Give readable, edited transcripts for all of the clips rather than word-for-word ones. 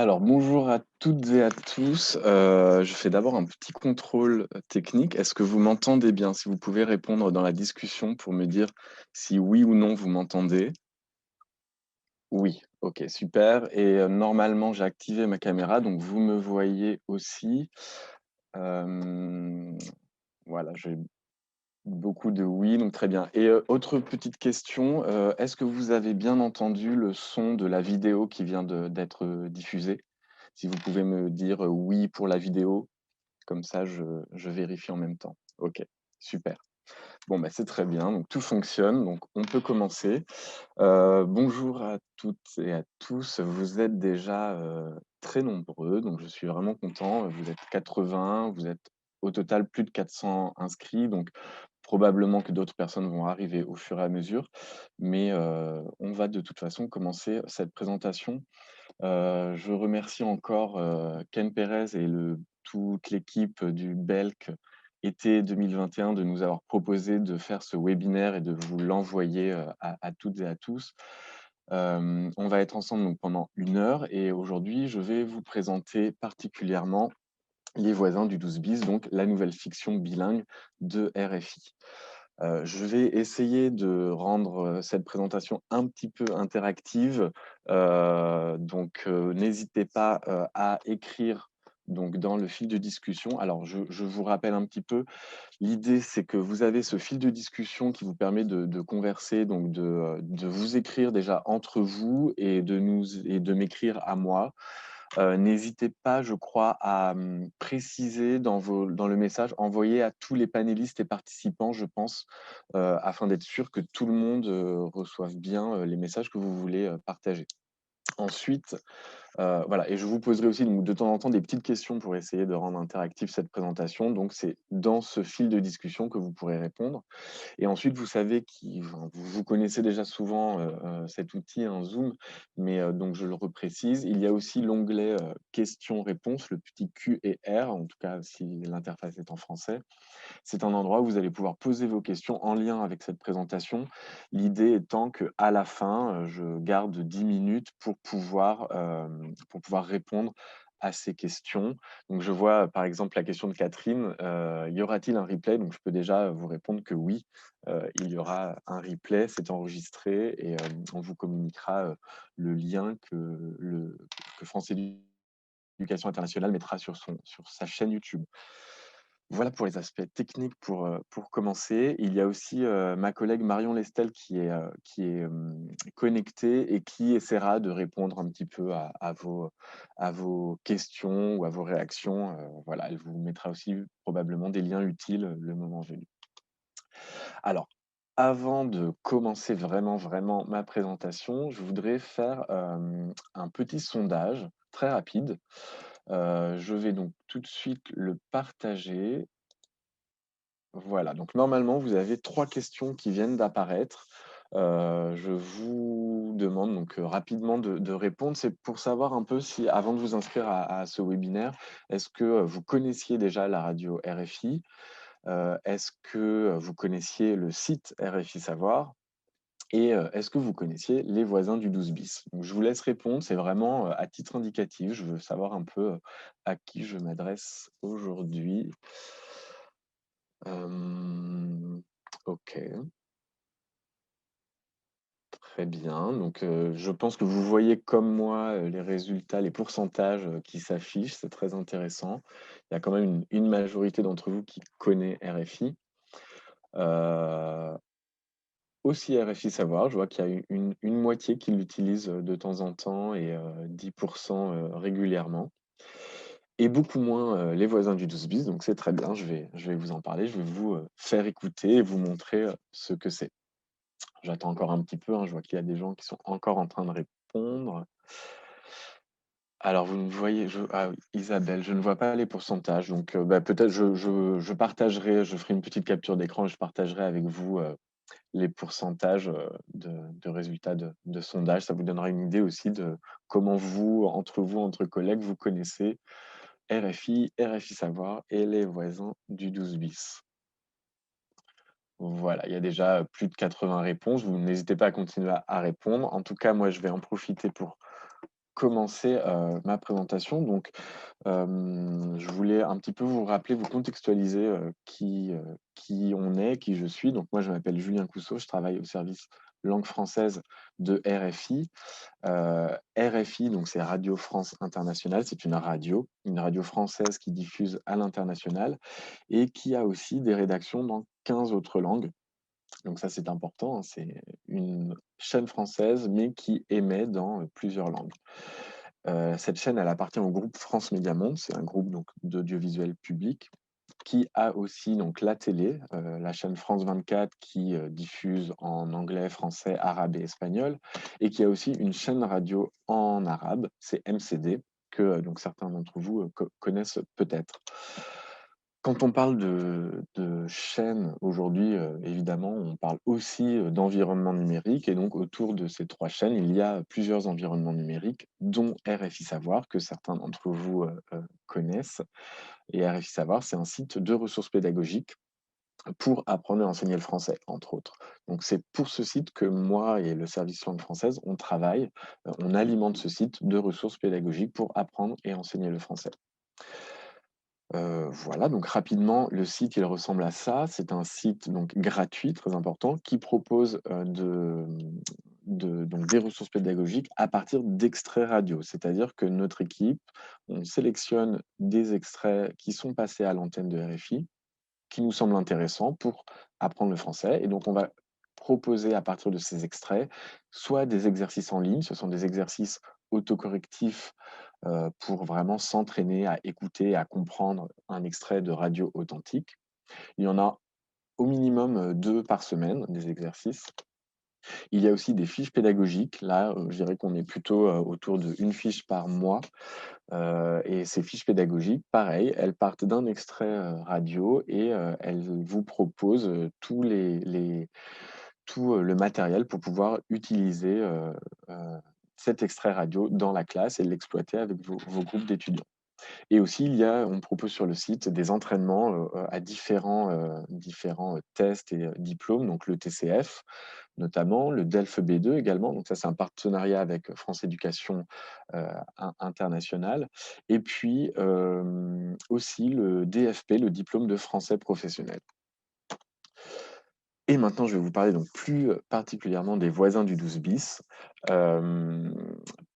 Alors, bonjour à toutes et à tous. Je fais d'abord un petit contrôle, technique. Est-ce que vous m'entendez bien? Si vous pouvez répondre dans la discussion pour me dire si oui ou non vous m'entendez? Oui, OK, super et normalement j'ai activé ma caméra, donc vous me voyez aussi. Hem, voilà, j'ai beaucoup de oui, donc très bien et autre petite question, est-ce que vous avez bien entendu le son de la vidéo qui vient d'être, diffusée? Si vous pouvez me dire, oui pour la vidéo, comme ça je vérifie en même temps. OK, super. Bon, bah, c'est très bien, donc tout fonctionne, donc on peut commencer. Bonjour à toutes et à tous. Vous êtes déjà, très nombreux, donc je suis vraiment content. Vous êtes 80, vous êtes au total plus de 400 inscrits, donc probablement que d'autres personnes vont arriver au fur et à mesure. Mais, on va de toute façon commencer cette présentation. Je remercie encore, Ken Pérez et toute l'équipe du Belk été 2021 de nous avoir proposé de faire ce webinaire et de vous l'envoyer, à toutes et à tous. On va être ensemble donc pendant 1 heure et aujourd'hui, je vais vous présenter particulièrement Les voisins du 12 bis, donc la nouvelle fiction bilingue de RFI. Je vais essayer de rendre, cette présentation un petit peu interactive, donc n'hésitez pas, à écrire donc dans le fil de discussion. Alors je vous rappelle un petit peu, l'idée c'est que vous avez ce fil de discussion qui vous permet de converser, donc de vous écrire déjà entre vous et de m'écrire à moi. N'hésitez pas, je crois, à, préciser dans le message, envoyer à tous les panélistes et participants, je pense, afin d'être sûr que tout le monde, reçoive bien, les messages que vous voulez, partager. Ensuite, voilà et je vous poserai aussi donc de temps en temps des petites questions pour essayer de rendre interactive cette présentation. Donc c'est dans ce fil de discussion que vous pourrez répondre. Et ensuite, vous savez enfin, vous connaissez déjà souvent, cet outil, hein, Zoom, mais donc je le reprécise. Il y a aussi l'onglet, questions-réponses, le petit Q et R, en tout cas si l'interface est en français. C'est un endroit où vous allez pouvoir poser vos questions en lien avec cette présentation. L'idée étant qu'à la fin, je garde 10 minutes pour pouvoir répondre à ces questions. Donc je vois, par exemple, la question de Catherine, y aura-t-il un replay? Donc je peux déjà vous répondre que oui, il y aura un replay, c'est enregistré et on vous communiquera, le lien que France Éducation Internationale mettra sur sa chaîne YouTube. Voilà pour les aspects techniques pour commencer. Il y a aussi, ma collègue Marion Lestel qui est connectée et qui essaiera de répondre un petit peu à vos questions ou à vos réactions. Voilà, elle vous mettra aussi probablement des liens utiles, le moment venu. Alors, avant de commencer vraiment, vraiment ma présentation, je voudrais faire, un petit sondage très rapide. Je vais donc tout de suite le partager. Voilà, donc normalement, vous avez 3 questions qui viennent d'apparaître. Je vous demande donc, rapidement de répondre. C'est pour savoir un peu si avant de vous inscrire à ce webinaire, est-ce que, vous connaissiez déjà la radio RFI? Est-ce que, vous connaissiez le site RFI Savoir? Et est-ce que vous connaissiez les voisins du 12 bis? Donc je vous laisse répondre, c'est vraiment, à titre indicatif. Je veux savoir un peu, à qui je m'adresse aujourd'hui. OK, très bien. Donc je pense que vous voyez comme moi, les résultats, les pourcentages, qui s'affichent, c'est très intéressant. Il y a quand même une majorité d'entre vous qui connaît RFI. Heu, Aussi RFI Savoir, je vois qu'il y a une moitié qui l'utilise, de temps en temps et 10 régulièrement et beaucoup moins, les voisins du 12 bis, donc c'est très bien. Je vais vous en parler, je vais vous, faire écouter et vous montrer, ce que c'est. J'attends encore un petit peu, hein, je vois qu'il y a des gens qui sont encore en train de répondre. Alors vous ne voyez oui, Isabelle, je ne vois pas les pourcentages, donc bah, peut-être je partagerai, je ferai une petite capture d'écran et je partagerai avec vous, les pourcentages, de résultats de sondage. Ça vous donnera une idée aussi de comment vous, entre collègues, vous connaissez RFI, RFI Savoir et les voisins du 12 bis. Voilà, il y a déjà, plus de 80 réponses. Vous n'hésitez pas à continuer à répondre. En tout cas, moi, je vais en profiter pour commencer, ma présentation. Donc, je voulais un petit peu vous rappeler, vous contextualiser, qui on est, qui je suis. Donc moi, je m'appelle Julien Cousseau, je travaille au service langue française de RFI. RFI, donc c'est Radio France Internationale, c'est une radio française qui diffuse à l'international et qui a aussi des rédactions dans 15 autres langues. Donc ça, c'est important, hein, c'est une chaîne française, mais qui émet dans, plusieurs langues. Cette chaîne, elle appartient au groupe France Médias Monde, c'est un groupe donc d'audiovisuel public qui a aussi donc la télé, la chaîne France 24 qui, diffuse en anglais, français, arabe et espagnol et qui a aussi une chaîne radio en arabe, c'est MCD que, donc certains d'entre vous, connaissent peut-être. Quand on parle de chaînes aujourd'hui, évidemment, on parle aussi, d'environnement numérique et donc autour de ces 3 chaînes, il y a plusieurs environnements numériques, dont RFI Savoir, que certains d'entre vous, connaissent. Et RFI Savoir, c'est un site de ressources pédagogiques pour apprendre et enseigner le français, entre autres. Donc c'est pour ce site que moi et le service langue française, on travaille, on alimente ce site de ressources pédagogiques pour apprendre et enseigner le français. Voilà, donc rapidement, le site, il ressemble à ça. C'est un site donc gratuit, très important, qui propose, donc des ressources pédagogiques à partir d'extraits radio. C'est-à-dire que notre équipe, on sélectionne des extraits qui sont passés à l'antenne de RFI, qui nous semblent intéressants pour apprendre le français et donc on va proposer à partir de ces extraits, soit des exercices en ligne, ce sont des exercices autocorrectifs, pour vraiment s'entraîner à écouter, à comprendre un extrait de radio authentique. Il y en a au minimum, 2 par semaine, des exercices. Il y a aussi des fiches pédagogiques. Là, je dirais qu'on est plutôt, autour d'1 fiche par mois, et ces fiches pédagogiques, pareil, elles partent d'un extrait, radio et elles vous proposent, tout, le matériel pour pouvoir utiliser, cet extrait radio dans la classe et l'exploiter avec vos groupes d'étudiants. Et aussi, on propose sur le site des entraînements, à différents tests et diplômes, donc le TCF notamment, le DELF B2 également, donc ça c'est un partenariat avec France Éducation, International et puis, aussi le DFP, le diplôme de français professionnel. Et maintenant, je vais vous parler donc plus, particulièrement des voisins du 12 bis. Hem,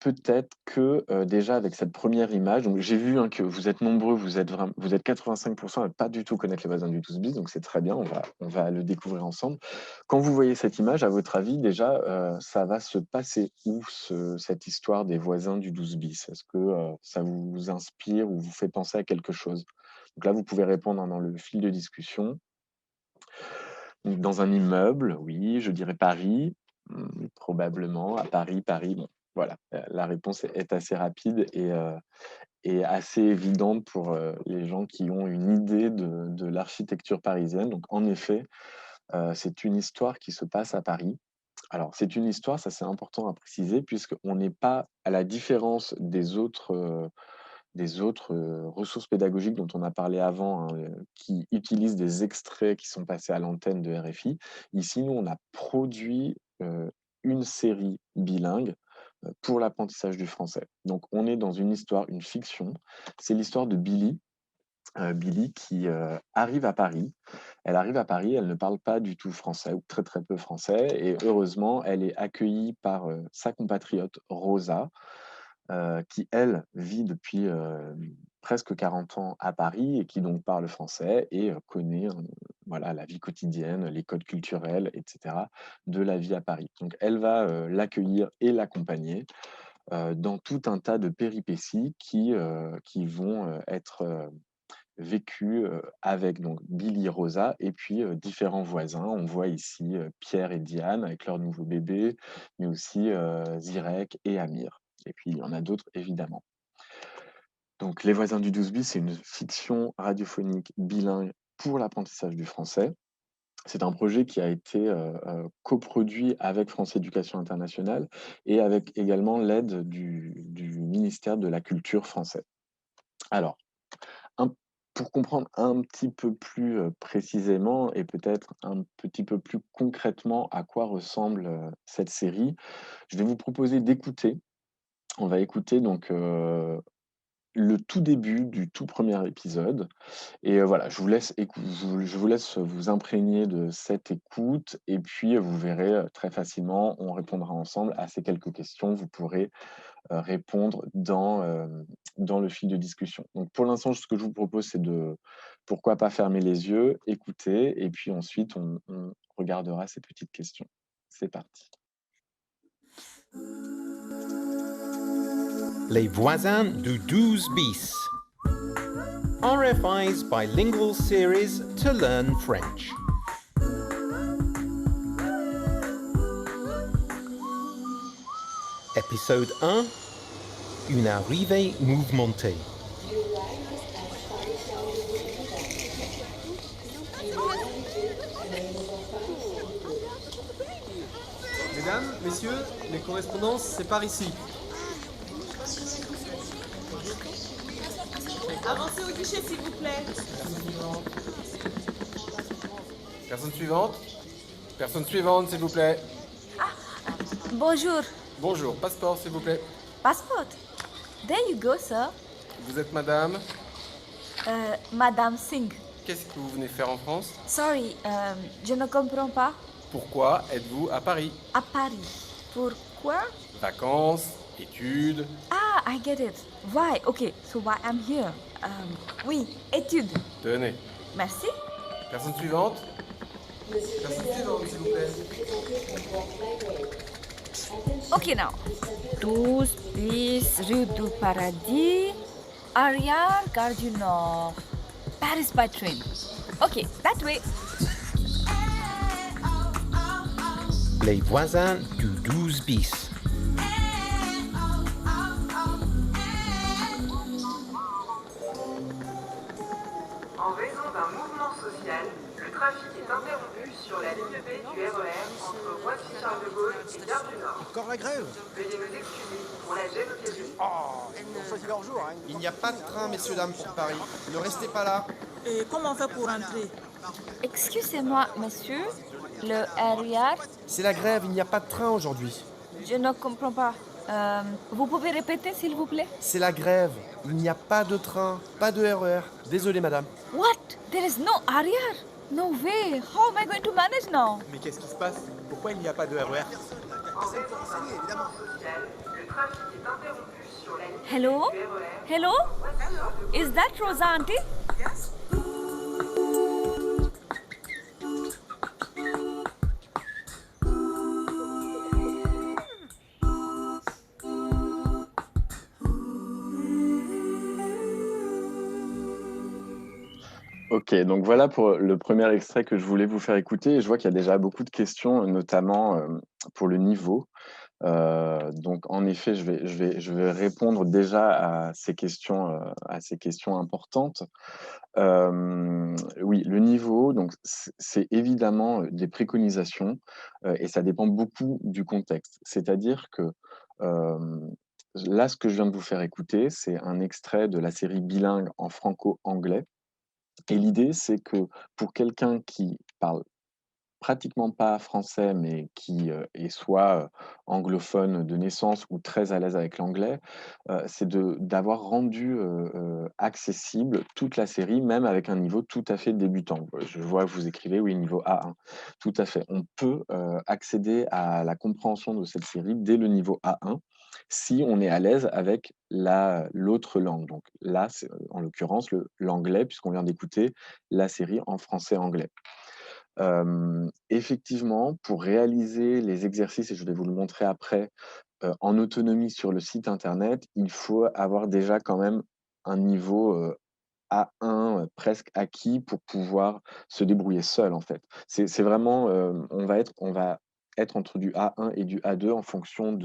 Peut-être que, déjà avec cette première image donc j'ai vu, hein, que vous êtes nombreux, vous êtes 85 à pas du tout connaître les voisins du 12 bis, donc c'est très bien, on va le découvrir ensemble. Quand vous voyez cette image, à votre avis, déjà, ça va se passer où cette histoire des voisins du 12 bis? Est-ce que, ça vous inspire ou vous fait penser à quelque chose? Donc là, vous pouvez répondre, hein, dans le fil de discussion. Donc dans un immeuble, oui, je dirais Paris, probablement à Paris, bon, voilà, la réponse est assez rapide et assez évidente pour, les gens qui ont une idée de l'architecture parisienne. Donc en effet, c'est une histoire qui se passe à Paris. Alors c'est une histoire, ça c'est important à préciser, puisqu'on n'est pas à la différence des autres, ressources pédagogiques dont on a parlé avant, hein, qui utilisent des extraits qui sont passés à l'antenne de RFI. Ici, nous, on a produit, une série bilingue, pour l'apprentissage du français. Donc on est dans une histoire, une fiction. C'est l'histoire de Billy, Billy qui, arrive à Paris. Elle arrive à Paris, elle ne parle pas du tout français ou très, très peu français et heureusement, elle est accueillie par, sa compatriote Rosa, qui elle, vit depuis, presque 40 ans à Paris et qui donc parle français et connaît, voilà, la vie quotidienne, les codes culturels et cetera de la vie à Paris. Donc elle va, l'accueillir et l'accompagner, dans tout un tas de péripéties qui vont, être, vécues, avec donc Billy et Rosa et puis, différents voisins. On voit ici, Pierre et Diane avec leur nouveau bébé, mais aussi, Zirek et Amir. Et puis il y en a d'autres évidemment. Donc Les Voisins du 12 bis, c'est une fiction radiophonique bilingue pour l'apprentissage du français. C'est un projet qui a été, coproduit avec France Éducation Internationale et avec également l'aide du ministère de la Culture français. Alors, un pour comprendre un petit peu plus, précisément et peut-être un petit peu plus concrètement à quoi ressemble, cette série, je vais vous proposer d'écouter On va écouter donc, le tout début du tout premier épisode et voilà, je vous laisse vous imprégner de cette écoute et puis, vous verrez, très facilement, on répondra ensemble à ces quelques questions. Vous pourrez, répondre dans le fil de discussion. Donc pour l'instant, ce que je vous propose, c'est de pourquoi pas fermer les yeux, écouter et puis ensuite on regardera ces petites questions. C'est parti. Les voisins du 12 bis. RFI's bilingual series to learn French. Épisode 1. Une arrivée mouvementée. Mesdames, messieurs, les correspondances, c'est par ici. Avancez au guichet, s'il vous plaît. Personne suivante. Personne suivante, s'il vous plaît. Bonjour. Bonjour, passeport, s'il vous plaît. Passport. There you go, sir. Vous êtes madame. Madame Singh. Qu'est-ce que vous venez faire en France? Sorry, je ne comprends pas. Pourquoi êtes-vous à Paris? À Paris. Pourquoi? Vacances, études. Ah, I get it. Why? Okay, so why I'm here? Oui, études. Tenez. Merci. Personne suivante. Personne suivante, s'il vous plaît. Okay, now. 12 bis rue du Paradis, arrière gare du Nord. Paris by train. Okay, that way. Les voisins du 12 bis. En raison d'un mouvement social, le trafic est interrompu sur la ligne B du RER entre Roissy-Charles de Gaulle et Gare du Nord. Encore la grève? Veuillez nous excuser pour la gêne occasionée. Ils ont choisi leur jour. Hein. Il n'y a pas de train, messieurs, dames, pour Paris. Ne restez pas là. Et comment on fait pour entrer? Excusez-moi, monsieur. Le RER, C'est la grève, il n'y a pas de train aujourd'hui. je ne comprends pas. Vous pouvez répéter, s'il vous plaît? C'est la grève. Il n'y a pas de train, pas de RER. Désolé, madame. What? There is no arrière? No way. How am I going to manage now? Mais qu'est-ce qui se passe? Pourquoi il n'y a pas de RER? En raison d'un mouvement social, le trafic est interrompu sur la ligne Hello? B du RER Hello? Roissy-Charles de Gaulle. Is that Rosa auntie? OK, donc voilà pour le premier extrait que je voulais vous faire écouter et je vois qu'il y a déjà beaucoup de questions, notamment, pour le niveau. Donc en effet, je vais répondre déjà à ces questions importantes. Oui, le niveau, donc c'est évidemment, des préconisations, et ça dépend beaucoup du contexte. C'est-à-dire que, là, ce que je viens de vous faire écouter, c'est un extrait de la série bilingue en franco-anglais et l'idée, c'est que pour quelqu'un qui parle pratiquement pas français, mais qui, est soit, anglophone de naissance ou très à l'aise avec l'anglais, c'est d'avoir rendu, accessible toute la série, même avec un niveau tout à fait débutant. Je vois que vous écrivez, oui, niveau A1. Tout à fait. On peut, accéder à la compréhension de cette série dès le niveau A1, si on est à l'aise avec l'autre langue. Donc là, c'est, en l'occurrence, l'anglais, puisqu'on vient d'écouter la série en français-anglais. Effectivement, pour réaliser les exercices et je vais vous le montrer après, en autonomie sur le site internet, il faut avoir déjà quand même un niveau, A1, presque acquis pour pouvoir se débrouiller seul, en fait. C'est vraiment, on va être entre du A1 et du A2 en fonction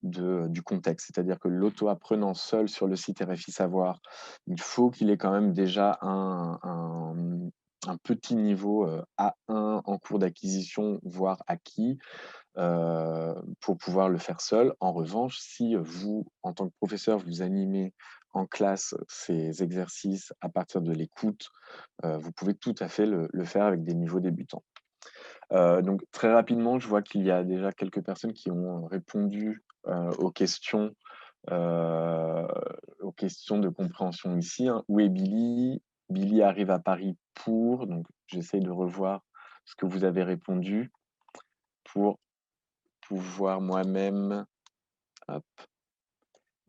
du contexte. C'est-à-dire que l'auto-apprenant seul sur le site RFI Savoir, il faut qu'il ait quand même déjà un petit niveau, A1 en cours d'acquisition, voire acquis, pour pouvoir le faire seul. En revanche, si vous, en tant que professeur, vous animez en classe ces exercices à partir de l'écoute, vous pouvez tout à fait le faire avec des niveaux débutants. Donc très rapidement, je vois qu'il y a déjà quelques personnes qui ont répondu, aux questions, Heu, aux questions de compréhension ici, hein. Où est Billy? Billy arrive à Paris pour, donc j'essaye de revoir ce que vous avez répondu pour pouvoir moi-même, hop,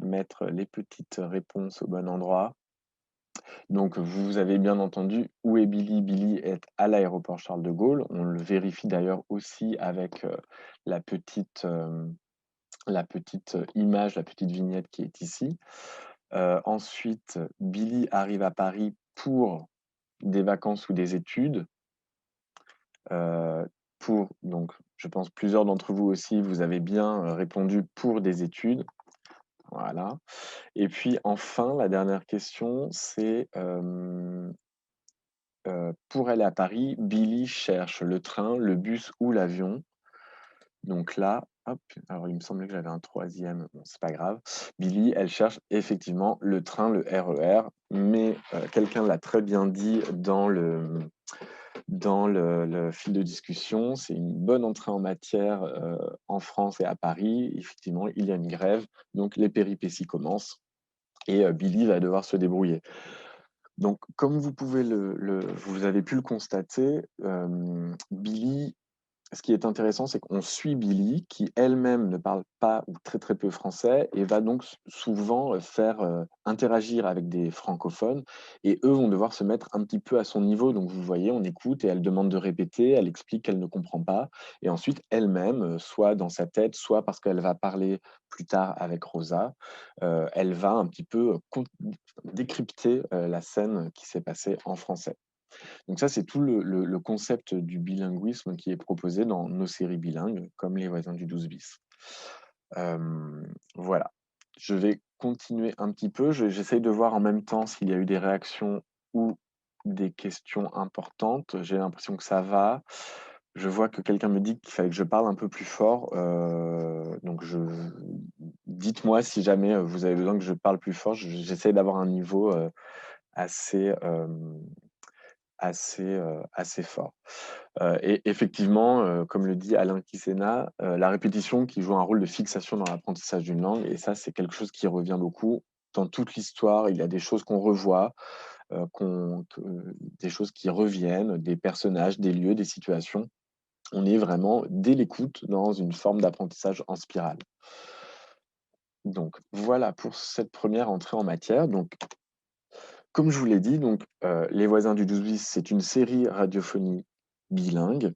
mettre les petites réponses au bon endroit. Donc vous avez bien entendu, où est Billy? Billy est à l'aéroport Charles de Gaulle. On le vérifie d'ailleurs aussi avec, la petite, image, la petite vignette qui est ici. Ensuite, Billy arrive à Paris pour des vacances ou des études. Pour donc je pense plusieurs d'entre vous aussi, vous avez bien, répondu pour des études. Voilà. Et puis enfin, la dernière question, c'est, pour aller à Paris, Billy cherche le train, le bus ou l'avion. Donc là, hop, alors il me semblait que j'avais un troisième, bon c'est pas grave. Billy, elle cherche effectivement le train, le RER, mais quelqu'un l'a très bien dit dans le fil de discussion, c'est une bonne entrée en matière, en France et à Paris. Effectivement, il y a une grève, donc les péripéties commencent et Billy va devoir se débrouiller. Donc comme vous avez pu le constater, Billy, ce qui est intéressant, c'est qu'on suit Billy, qui elle-même ne parle pas ou très, très peu français et va donc souvent, faire, interagir avec des francophones et eux vont devoir se mettre un petit peu à son niveau. Donc vous voyez, on écoute et elle demande de répéter, elle explique qu'elle ne comprend pas et ensuite elle-même, soit dans sa tête, soit parce qu'elle va parler plus tard avec Rosa, elle va un petit peu, décrypter, la scène qui s'est passée en français. Donc ça, c'est tout le concept du bilinguisme qui est proposé dans nos séries bilingues, comme Les Voisins du 12 bis. Voilà. Je vais continuer un petit peu. J'essaye de voir en même temps s'il y a eu des réactions ou des questions importantes. J'ai l'impression que ça va. Je vois que quelqu'un me dit qu'il fallait que je parle un peu plus fort. Donc dites-moi si jamais, vous avez besoin que je parle plus fort. J'essaie d'avoir un niveau, assez, assez fort. Et effectivement, comme le dit Alain Kisena, la répétition qui joue un rôle de fixation dans l'apprentissage d'une langue et ça, c'est quelque chose qui revient beaucoup. Dans toute l'histoire, il y a des choses qu'on revoit, des choses qui reviennent, des personnages, des lieux, des situations. On est vraiment, dès l'écoute, dans une forme d'apprentissage en spirale. Donc voilà pour cette première entrée en matière. Donc comme je vous l'ai dit, donc, Les Voisins du 12 bis, c'est une série radiophonique bilingue.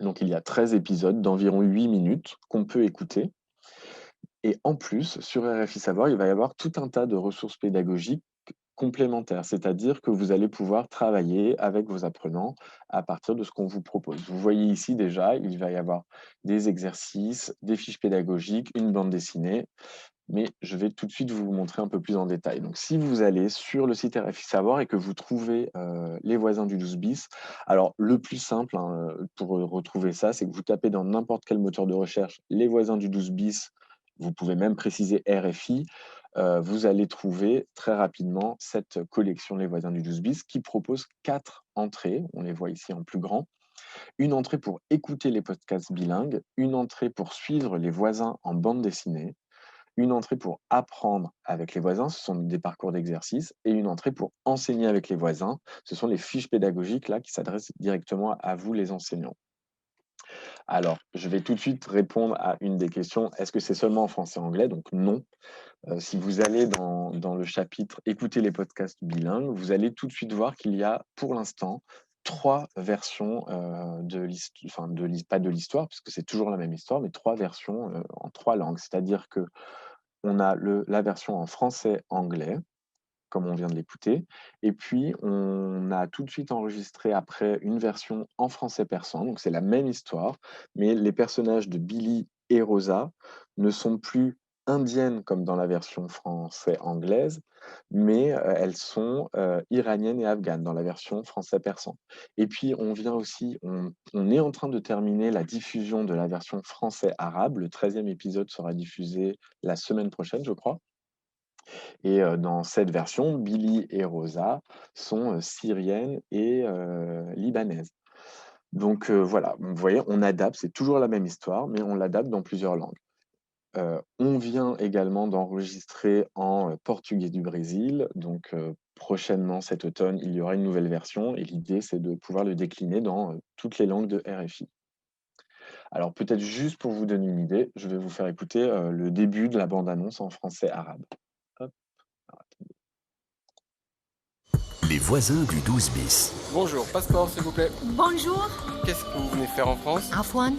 Donc il y a 13 épisodes d'environ 8 minutes qu'on peut écouter et en plus, sur RFI Savoir, il va y avoir tout un tas de ressources pédagogiques complémentaires. C'est-à-dire que vous allez pouvoir travailler avec vos apprenants à partir de ce qu'on vous propose. Vous voyez ici déjà, il va y avoir des exercices, des fiches pédagogiques, une bande dessinée, mais je vais tout de suite vous montrer un peu plus en détail. Donc si vous allez sur le site RFI Savoir et que vous trouvez, Les Voisins du 12 bis, alors le plus simple, hein, pour, retrouver ça, c'est que vous tapez dans n'importe quel moteur de recherche «Les Voisins du 12 bis», vous pouvez même préciser RFI, vous allez trouver très rapidement cette collection «Les Voisins du 12 bis» qui propose 4 entrées, on les voit ici en plus grand. Une entrée pour écouter les podcasts bilingues, une entrée pour suivre les voisins en bande dessinée, une entrée pour apprendre avec les voisins, ce sont des parcours d'exercice, et une entrée pour enseigner avec les voisins, ce sont les fiches pédagogiques là qui s'adressent directement à vous les enseignants. Alors, je vais tout de suite répondre à une des questions, est-ce que c'est seulement en français et anglais? Donc non. Si vous allez dans le chapitre «Écoutez les podcasts bilingues», vous allez tout de suite voir qu'il y a pour l'instant 3 versions, pas de l'histoire, puisque c'est toujours la même histoire, mais 3 versions, en 3 langues. C'est-à-dire que on a la version en français-anglais, comme on vient de l'écouter, et puis on a tout de suite enregistré après une version en français persan, donc c'est la même histoire, mais les personnages de Billy et Rosa ne sont plus indiennes comme dans la version français-anglaise, mais elles sont, iraniennes et afghanes dans la version français-persan. Et puis on est en train de terminer la diffusion de la version français-arabe. Le 13e épisode sera diffusé la semaine prochaine, je crois. Et dans cette version, Billy et Rosa sont, syriennes et libanaises. Donc voilà, vous voyez, on adapte, c'est toujours la même histoire, mais on l'adapte dans plusieurs langues. On vient également d'enregistrer en, portugais du Brésil, donc prochainement cet automne, il y aura une nouvelle version et l'idée, c'est de pouvoir le décliner dans, toutes les langues de RFI. Alors peut-être juste pour vous donner une idée, je vais vous faire écouter, le début de la bande annonce en français arabe. Hop, alors attendez. Les voisins du 12 bis. Bonjour, passeport s'il vous plaît. Bonjour. Qu'est-ce que vous venez faire en France? عفوا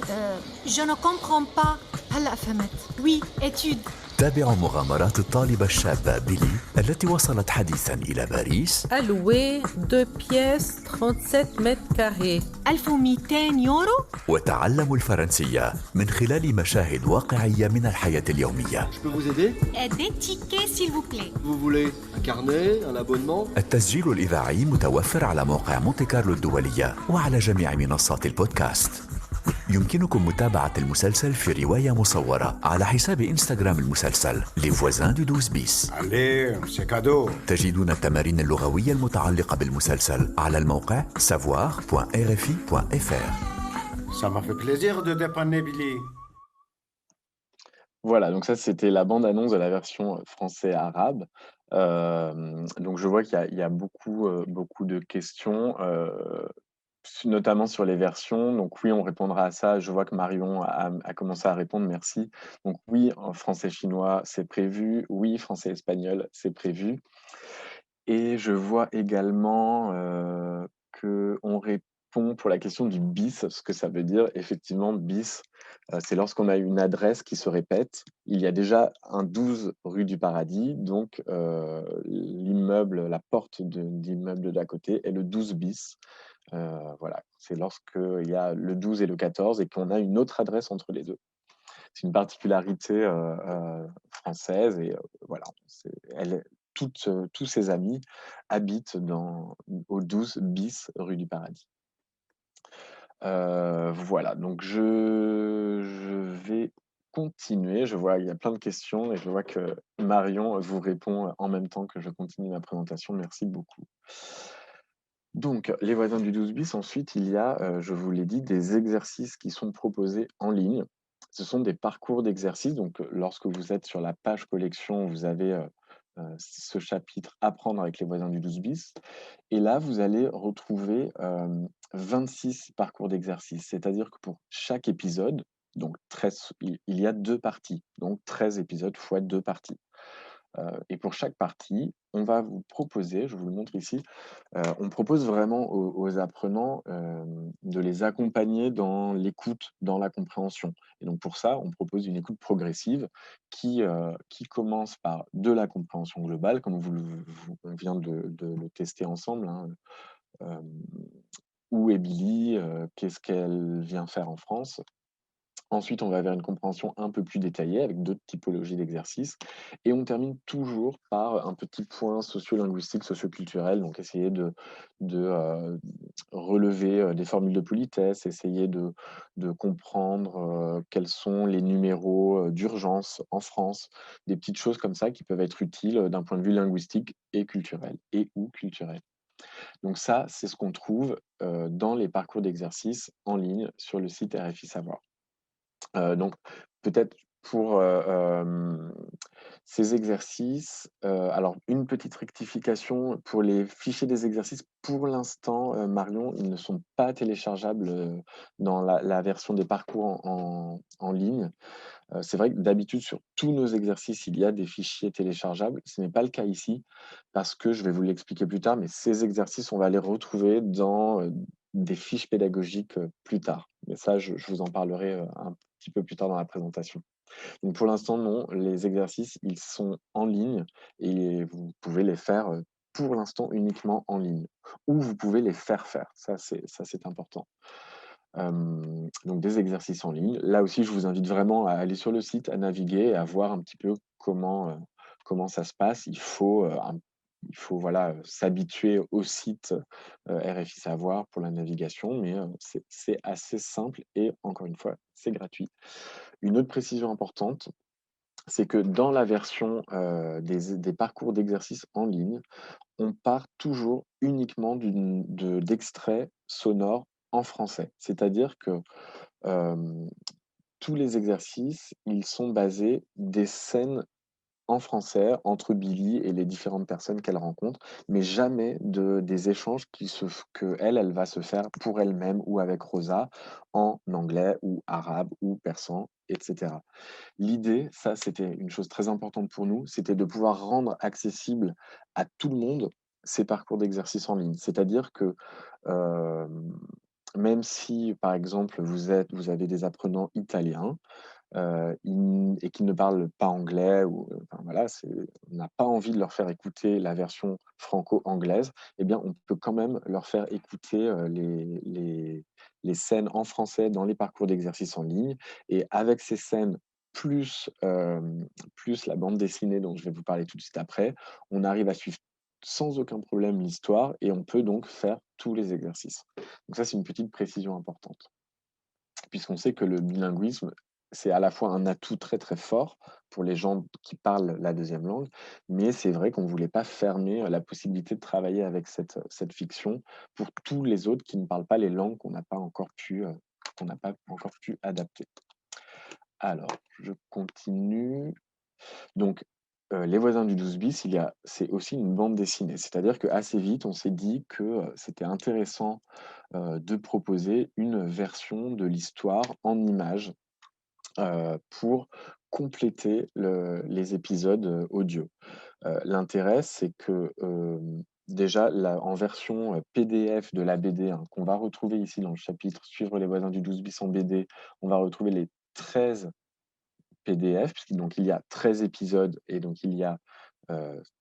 je ne comprends pas. هلا فهمت. Oui, études. تابعوا مغامرات الطالبة الشابة بيلي التي وصلت حديثا إلى باريس Alloué, 2 pièces, 37 mètres carrés. 1200 يورو. وتعلموا الفرنسية من خلال مشاهد واقعية من الحياة اليومية. Je peux vous aider? Des tickets s'il vous plaît. Vous voulez un carnet, un abonnement? التسجيل الإذاعي متوفر على موقع مونتي كارلو الدولية وعلى جميع منصات البودكاست. يمكنكم متابعة المسلسل في رواية مصورة على حساب إنستغرام المسلسل Les voisins du 12 bis. Allez, c'est cadeau. تجدون التمارين اللغوية المتعلقة بالمسلسل على الموقع savoir.rfi.fr. Ça m'a fait plaisir de dépanner Billy. Voilà, donc ça, c'était la bande annonce de la version, français arabe. Donc je vois qu'il y a beaucoup de questions, notamment sur les versions. Donc oui, on répondra à ça. Je vois que Marion a commencé à répondre, merci. Donc oui, en français-chinois, c'est prévu. Oui, français-espagnol, c'est prévu. Et je vois également qu'on répond pour la question du bis, ce que ça veut dire. Effectivement, bis, c'est lorsqu'on a une adresse qui se répète. Il y a déjà un 12 rue du Paradis, donc l'immeuble, la porte d'immeuble d'à côté est le 12 bis. Voilà, c'est lorsqu'il y a le 12 et le 14 et qu'on a une autre adresse entre les deux. C'est une particularité française et voilà, tous ses amis habitent au 12 bis rue du Paradis. Voilà, donc je vais continuer. Je vois, il y a plein de questions et je vois que Marion vous répond en même temps que je continue ma présentation. Merci beaucoup. Donc, les voisins du 12 bis, ensuite, il y a, je vous l'ai dit, des exercices qui sont proposés en ligne. Ce sont des parcours d'exercices. Donc, lorsque vous êtes sur la page collection, vous avez ce chapitre Apprendre avec les voisins du 12 bis. Et là, vous allez retrouver 26 parcours d'exercices. C'est-à-dire que pour chaque épisode, donc 13, il y a 2 parties. Donc 13 épisodes fois 2 parties. Et pour chaque partie, on va vous proposer, je vous le montre ici, on propose vraiment aux apprenants de les accompagner dans l'écoute, dans la compréhension. Et donc pour ça, on propose une écoute progressive qui commence par de la compréhension globale, comme on vient de le tester ensemble, hein. Où est Billy? Qu'est-ce qu'elle vient faire en France? Ensuite, on va vers une compréhension un peu plus détaillée avec d'autres typologies d'exercices et on termine toujours par un petit point socio-linguistique, socio-culturel, donc essayer de relever, des formules de politesse, essayer de comprendre, quels sont les numéros, d'urgence en France, des petites choses comme ça qui peuvent être utiles, d'un point de vue linguistique et culturel ou culturel. Donc ça, c'est ce qu'on trouve, dans les parcours d'exercices en ligne sur le site RFI Savoir. Donc peut-être pour, ces exercices, alors une petite rectification pour les fichiers des exercices. Pour l'instant, Marion, ils ne sont pas téléchargeables, dans la version des parcours en ligne. C'est vrai que d'habitude sur tous nos exercices, il y a des fichiers téléchargeables. Ce n'est pas le cas ici parce que je vais vous l'expliquer plus tard, mais ces exercices, on va les retrouver dans, des fiches pédagogiques, plus tard. Mais ça, je vous en parlerai, un petit peu plus tard dans la présentation. Donc pour l'instant, non, les exercices, ils sont en ligne et vous pouvez les faire, pour l'instant uniquement en ligne ou vous pouvez les faire faire. Ça, c'est important. Donc des exercices en ligne. Là aussi, je vous invite vraiment à aller sur le site, à naviguer et à voir un petit peu comment ça se passe. Il faut voilà, s'habituer au site, RFI Savoir pour la navigation, mais c'est assez simple et encore une fois, c'est gratuit. Une autre précision importante, c'est que dans la version, des parcours d'exercices en ligne, on part toujours uniquement d'extraits sonores en français. C'est-à-dire que, tous les exercices, ils sont basés des scènes en français entre Billy et les différentes personnes qu'elle rencontre, mais jamais des échanges qu'elle va se faire pour elle-même ou avec Rosa en anglais ou arabe ou persan, etc. L'idée, ça c'était une chose très importante pour nous, c'était de pouvoir rendre accessible à tout le monde ces parcours d'exercice en ligne. C'est-à-dire que même si, par exemple, vous avez des apprenants italiens, et qui ne parlent pas anglais enfin voilà, on n'a pas envie de leur faire écouter la version franco-anglaise, eh bien, on peut quand même leur faire écouter, les scènes en français dans les parcours d'exercice en ligne et avec ces scènes plus la bande dessinée dont je vais vous parler tout de suite après, on arrive à suivre sans aucun problème l'histoire et on peut donc faire tous les exercices. Donc ça, c'est une petite précision importante. Puisqu'on sait que le bilinguisme, c'est à la fois un atout très, très fort pour les gens qui parlent la deuxième langue, mais c'est vrai qu'on ne voulait pas fermer, la possibilité de travailler avec cette fiction pour tous les autres qui ne parlent pas les langues qu'on n'a pas encore pu adapter. Alors, je continue. Donc, Les voisins du 12 bis, c'est aussi une bande dessinée. C'est-à-dire qu'assez vite, on s'est dit que, c'était intéressant, de proposer une version de l'histoire en images, pour compléter les épisodes, audio. L'intérêt, c'est que, déjà en version, PDF de la BD, hein, qu'on va retrouver ici dans le chapitre «Suivre les voisins du 12 bis en BD», on va retrouver les 13 PDF, donc il y a 13 épisodes et donc il y a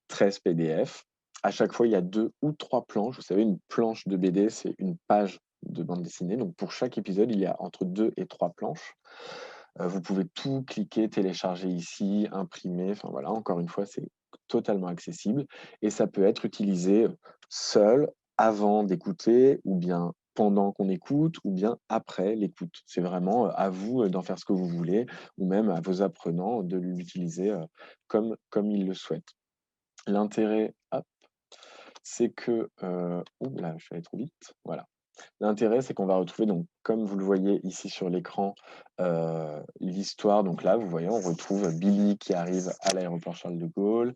13 PDF. À chaque fois, il y a 2 ou 3 planches. Vous savez, une planche de BD, c'est une page de bande dessinée. Donc pour chaque épisode, il y a entre 2 et 3 planches. Vous pouvez tout cliquer, télécharger ici, imprimer. Enfin voilà, encore une fois, c'est totalement accessible et ça peut être utilisé seul, avant d'écouter ou bien pendant qu'on écoute ou bien après l'écoute. C'est vraiment, à vous, d'en faire ce que vous voulez ou même à vos apprenants de l'utiliser, comme ils le souhaitent. L'intérêt, hop, c'est que, ouh là, je suis allé trop vite, voilà. L'intérêt, c'est qu'on va retrouver donc, comme vous le voyez ici sur l'écran, l'histoire. Donc là, vous voyez, on retrouve Billy qui arrive à l'aéroport Charles de Gaulle,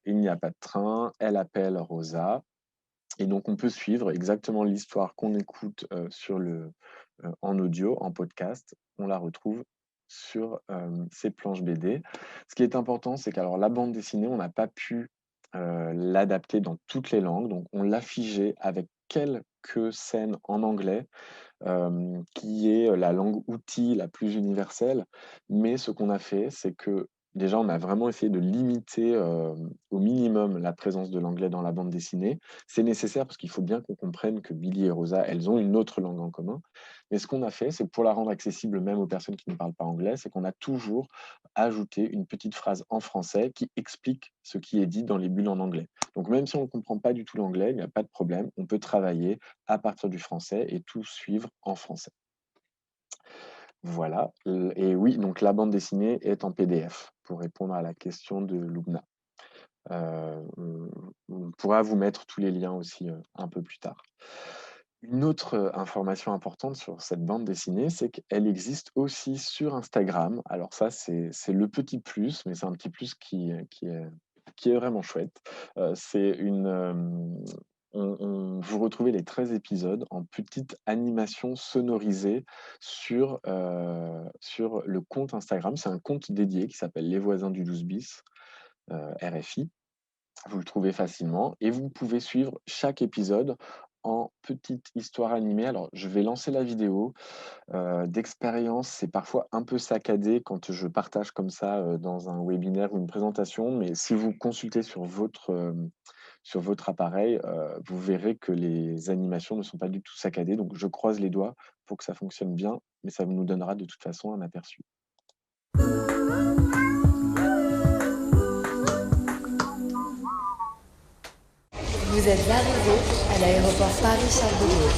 il n'y a pas de train, elle appelle Rosa et donc on peut suivre exactement l'histoire qu'on écoute, en audio, en podcast. On la retrouve sur, ces planches BD. Ce qui est important, c'est qu'alors la bande dessinée, on n'a pas pu, l'adapter dans toutes les langues, donc on l'a figée avec quelques scènes en anglais, qui est la langue outil la plus universelle. Mais ce qu'on a fait, c'est que déjà, on a vraiment essayé de limiter, au minimum la présence de l'anglais dans la bande dessinée. C'est nécessaire parce qu'il faut bien qu'on comprenne que Billy et Rosa, elles ont une autre langue en commun. Mais ce qu'on a fait, c'est pour la rendre accessible même aux personnes qui ne parlent pas anglais, c'est qu'on a toujours ajouté une petite phrase en français qui explique ce qui est dit dans les bulles en anglais. Donc même si on ne comprend pas du tout l'anglais, il n'y a pas de problème, on peut travailler à partir du français et tout suivre en français. Voilà, et oui, donc la bande dessinée est en PDF, pour répondre à la question de Lubna. On pourra vous mettre tous les liens aussi, un peu plus tard. Une autre, information importante sur cette bande dessinée, c'est qu'elle existe aussi sur Instagram. Alors ça, c'est le petit plus, mais c'est un petit plus qui est vraiment chouette. C'est vous retrouvez les 13 épisodes en petites animations sonorisées sur le compte Instagram. C'est un compte dédié qui s'appelle Les Voisins du 12 bis, RFI. Vous le trouvez facilement et vous pouvez suivre chaque épisode en petite histoire animée. Alors, je vais lancer la vidéo. D'expérience, c'est parfois un peu saccadé quand je partage comme ça, dans un webinaire ou une présentation, mais si vous consultez sur votre appareil, vous verrez que les animations ne sont pas du tout saccadées. Donc je croise les doigts pour que ça fonctionne bien, mais ça nous donnera de toute façon un aperçu. Vous êtes arrivé à l'aéroport Paris-Charles de Gaulle.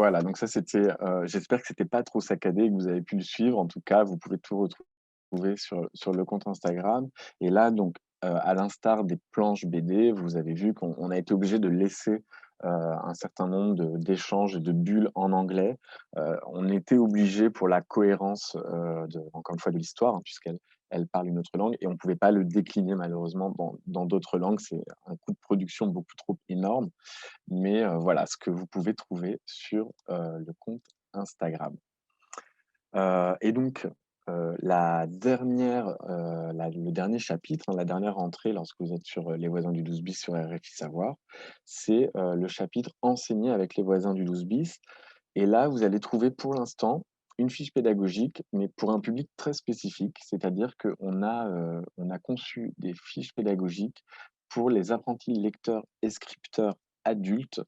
Voilà, donc ça c'était, j'espère que c'était pas trop saccadé et que vous avez pu le suivre. En tout cas, vous pouvez tout retrouver sur le compte Instagram et là donc, à l'instar des planches BD, vous avez vu qu'on a été obligé de laisser, un certain nombre d'échanges et de bulles en anglais. On était obligé pour la cohérence, encore une fois de l'histoire, hein, puisqu'elle parle une autre langue et on ne pouvait pas le décliner malheureusement dans d'autres langues. C'est un coût de production beaucoup trop énorme. Mais voilà ce que vous pouvez trouver sur, le compte Instagram. Et donc, le dernier chapitre, hein, la dernière entrée lorsque vous êtes sur, Les voisins du 12 bis sur RFI Savoir, c'est, le chapitre «Enseigner avec les voisins du 12 bis» et là, vous allez trouver pour l'instant une fiche pédagogique, mais pour un public très spécifique. C'est-à-dire on a conçu des fiches pédagogiques pour les apprentis lecteurs et scripteurs adultes,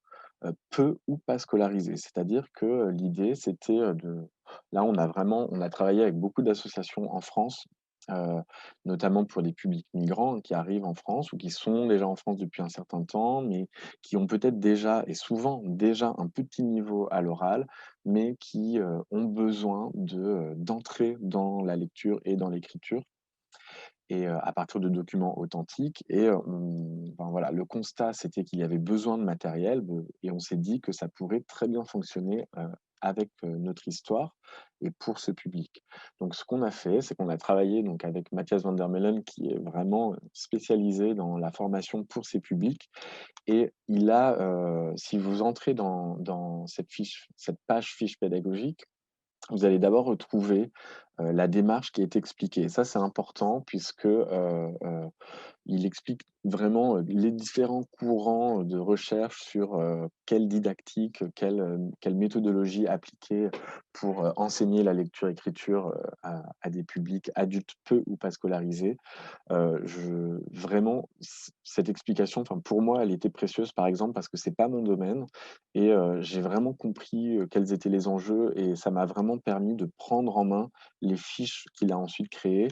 peu ou pas scolarisés. C'est-à-dire que, l'idée, c'était, de là, on a travaillé avec beaucoup d'associations en France, heu, notamment pour les publics migrants qui arrivent en France ou qui sont déjà en France depuis un certain temps, mais qui ont peut-être déjà et souvent déjà un petit niveau à l'oral, mais qui, ont besoin d'entrer dans la lecture et dans l'écriture et à partir de documents authentiques et voilà, le constat, c'était qu'il y avait besoin de matériel, et on s'est dit que ça pourrait très bien fonctionner, avec, notre histoire et pour ce public. Donc ce qu'on a fait, c'est qu'on a travaillé donc avec Mathias van der Meulen qui est vraiment, spécialisé dans la formation pour ces publics et si vous entrez dans cette page fiche pédagogique, vous allez d'abord retrouver, la démarche qui est expliquée. Ça, c'est important puisque, il explique vraiment, les différents courants de recherche sur, quelle didactique, quelle méthodologie appliquer pour, enseigner la lecture-écriture, à des publics adultes peu ou pas scolarisés. Je vraiment cette explication, enfin pour moi, elle était précieuse, par exemple, parce que c'est pas mon domaine et j'ai vraiment compris, quels étaient les enjeux et ça m'a vraiment permis de prendre en main les fiches qu'il a ensuite créées.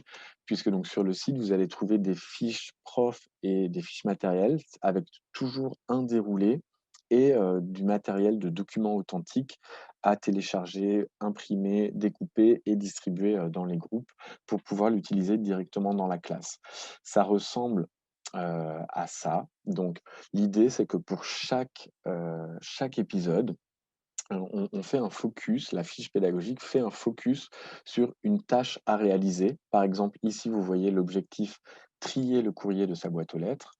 Puisque donc sur le site, vous allez trouver des fiches profs et des fiches matérielles avec toujours un déroulé et du matériel de documents authentiques à télécharger, imprimer, découper et distribuer, dans les groupes pour pouvoir l'utiliser directement dans la classe. Ça ressemble, à ça. Donc l'idée, c'est que pour chaque épisode, on fait un focus, la fiche pédagogique fait un focus sur une tâche à réaliser. Par exemple, ici, vous voyez l'objectif: trier le courrier de sa boîte aux lettres.